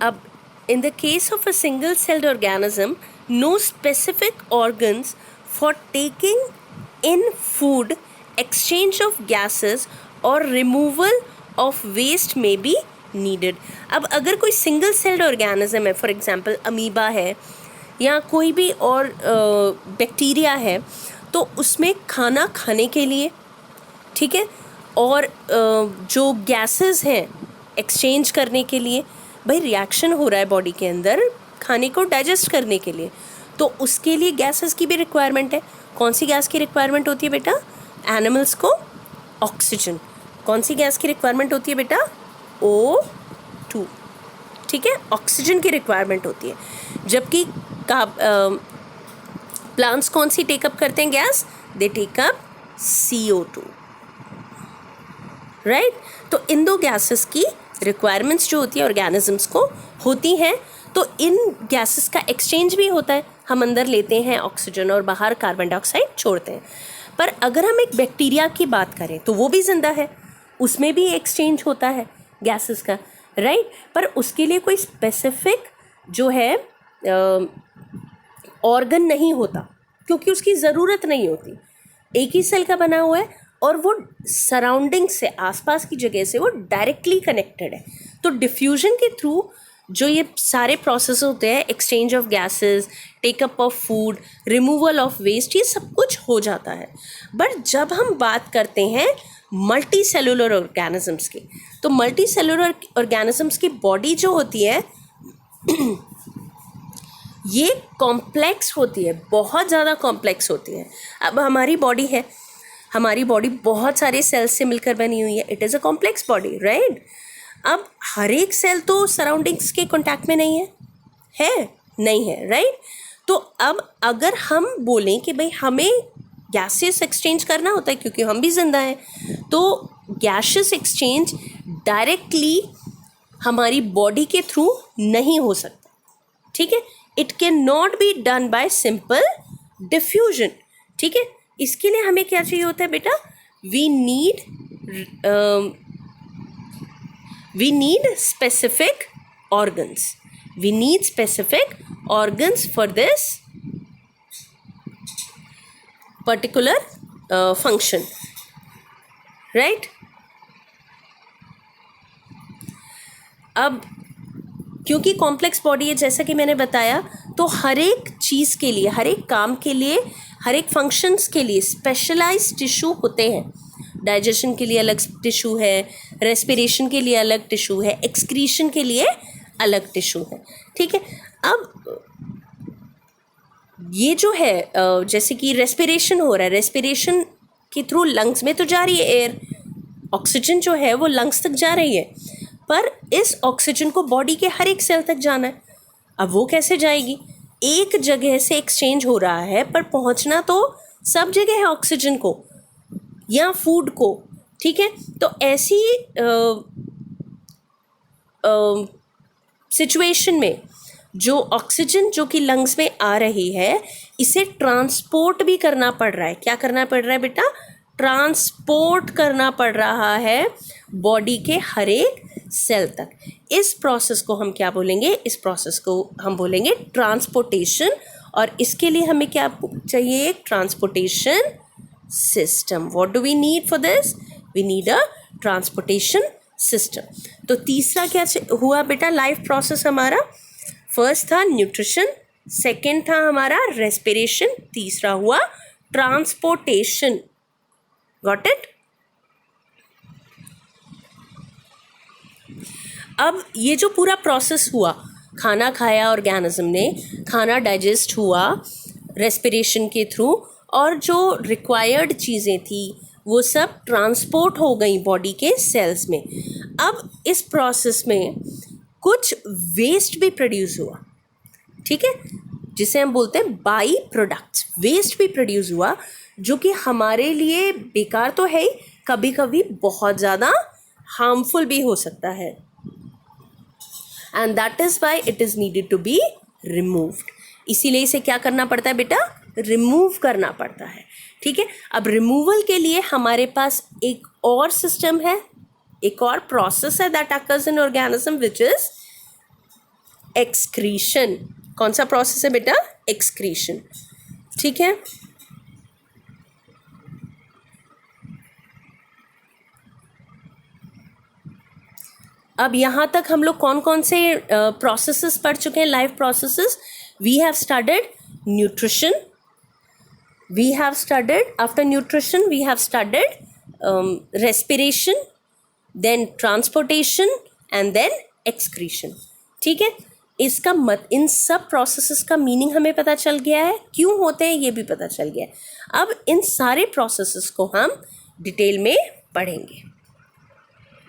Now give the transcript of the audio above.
अब in the case of a single celled organism, no specific organs for taking in food, exchange of gases or removal of waste may be needed. अब अगर कोई single celled organism है, for example amoeba है या कोई भी और bacteria है, तो उसमें खाना खाने के लिए, ठीक है, और जो गैसेस हैं एक्सचेंज करने के लिए, भाई रिएक्शन हो रहा है बॉडी के अंदर खाने को डाइजेस्ट करने के लिए, तो उसके लिए गैसेस की भी रिक्वायरमेंट है. कौन सी गैस की रिक्वायरमेंट होती है बेटा? एनिमल्स को ऑक्सीजन. कौन सी गैस की रिक्वायरमेंट होती है बेटा? O2. ठीक है, ऑक्सीजन की रिक्वायरमेंट होती है. जबकि प्लांट्स कौन सी टेकअप करते हैं गैस? दे टेकअप CO2. राइट. तो इन दो गैसेस की रिक्वायरमेंट्स जो होती है ऑर्गेनिजम्स को होती हैं, तो इन गैसेस का एक्सचेंज भी होता है. हम अंदर लेते हैं ऑक्सीजन और बाहर कार्बन डाइऑक्साइड छोड़ते हैं. पर अगर हम एक बैक्टीरिया की बात करें तो वो भी जिंदा है, उसमें भी एक्सचेंज होता है गैसेस का, राइट. पर उसके लिए कोई स्पेसिफिक जो है ऑर्गन नहीं होता, क्योंकि उसकी ज़रूरत नहीं होती. एक ही सेल का बना हुआ है और वो सराउंडिंग से, आसपास की जगह से वो डायरेक्टली कनेक्टेड है. तो डिफ्यूजन के थ्रू जो ये सारे प्रोसेस होते हैं, exchange of gases, take up of food, removal of waste, ये सब कुछ हो जाता है. बट जब हम बात करते हैं मल्टी सेलुलर ऑर्गेनिजम्स की, तो मल्टी सेलुलर ऑर्गेनिजम्स की बॉडी जो होती है ये कॉम्प्लेक्स होती है, बहुत ज़्यादा कॉम्प्लेक्स होती है. अब हमारी बॉडी है, हमारी बॉडी बहुत सारे सेल्स से मिलकर बनी हुई है. It is a complex body, right. अब हर एक सेल तो सराउंडिंग्स के कांटेक्ट में नहीं है नहीं है, राइट. तो अब अगर हम बोलें कि भाई हमें गैसेस एक्सचेंज करना होता है क्योंकि हम भी जिंदा हैं, तो गैसेस एक्सचेंज डायरेक्टली हमारी बॉडी के थ्रू नहीं हो सकता, ठीक है. It can not be done by simple diffusion, ठीक है. इसके लिए हमें क्या चाहिए होता है बेटा? We need specific organs. We need specific organs for this particular function, right. अब क्योंकि कॉम्प्लेक्स बॉडी है, जैसा कि मैंने बताया, तो हर एक चीज़ के लिए, हर एक काम के लिए, हर एक फंक्शंस के लिए स्पेशलाइज्ड टिश्यू होते हैं. डाइजेशन के लिए अलग टिश्यू है, रेस्पिरेशन के लिए अलग टिश्यू है, एक्सक्रीशन के लिए अलग टिश्यू है, ठीक है. अब ये जो है जैसे कि रेस्पिरेशन हो रहा है, रेस्पिरेशन के थ्रू लंग्स में तो जा रही है एयर, ऑक्सीजन जो है वो लंग्स तक जा रही है, पर इस ऑक्सीजन को बॉडी के हर एक सेल तक जाना है. अब वो कैसे जाएगी? एक जगह से एक्सचेंज हो रहा है, पर पहुंचना तो सब जगह है ऑक्सीजन को या फूड को, ठीक है. तो ऐसी सिचुएशन में जो ऑक्सीजन जो कि लंग्स में आ रही है, इसे ट्रांसपोर्ट भी करना पड़ रहा है. क्या करना पड़ रहा है बेटा? ट्रांसपोर्ट करना पड़ रहा है बॉडी के हर एक सेल तक. इस प्रोसेस को हम क्या बोलेंगे? इस प्रोसेस को हम बोलेंगे ट्रांसपोर्टेशन. और इसके लिए हमें क्या चाहिए? एक transportation system. What do we need for this? We need a transportation system. तो तीसरा क्या हुआ बेटा लाइफ प्रोसेस हमारा? फर्स्ट था न्यूट्रिशन, सेकेंड था हमारा रेस्पिरेशन, तीसरा हुआ ट्रांसपोर्टेशन. Got it? अब ये जो पूरा प्रोसेस हुआ, खाना खाया ऑर्गेनिज्म ने, खाना डाइजेस्ट हुआ रेस्पिरेशन के थ्रू, और जो रिक्वायर्ड चीज़ें थी वो सब ट्रांसपोर्ट हो गई बॉडी के सेल्स में. अब इस प्रोसेस में कुछ वेस्ट भी प्रोड्यूस हुआ, ठीक है, जिसे हम बोलते हैं बाई प्रोडक्ट्स. वेस्ट भी प्रोड्यूस हुआ जो कि हमारे लिए बेकार तो है ही, कभी कभी बहुत ज़्यादा हार्मफुल भी हो सकता है. And that is why it is needed to be removed. इसीलिए इसे क्या करना पड़ता है बेटा? रिमूव करना पड़ता है, ठीक है. अब रिमूवल के लिए हमारे पास एक और सिस्टम है, एक और प्रोसेस है that occurs in organism, which is excretion. कौन सा प्रोसेस है बेटा? एक्सक्रीशन। ठीक है, अब यहाँ तक हम लोग कौन कौन से प्रोसेसेस पढ़ चुके हैं, life processes? We have studied nutrition, we have studied after nutrition we have studied respiration, then transportation and then excretion. ठीक है, इसका इन सब प्रोसेसेस का मीनिंग हमें पता चल गया है, क्यों होते हैं ये भी पता चल गया है। अब इन सारे प्रोसेसेस को हम डिटेल में पढ़ेंगे।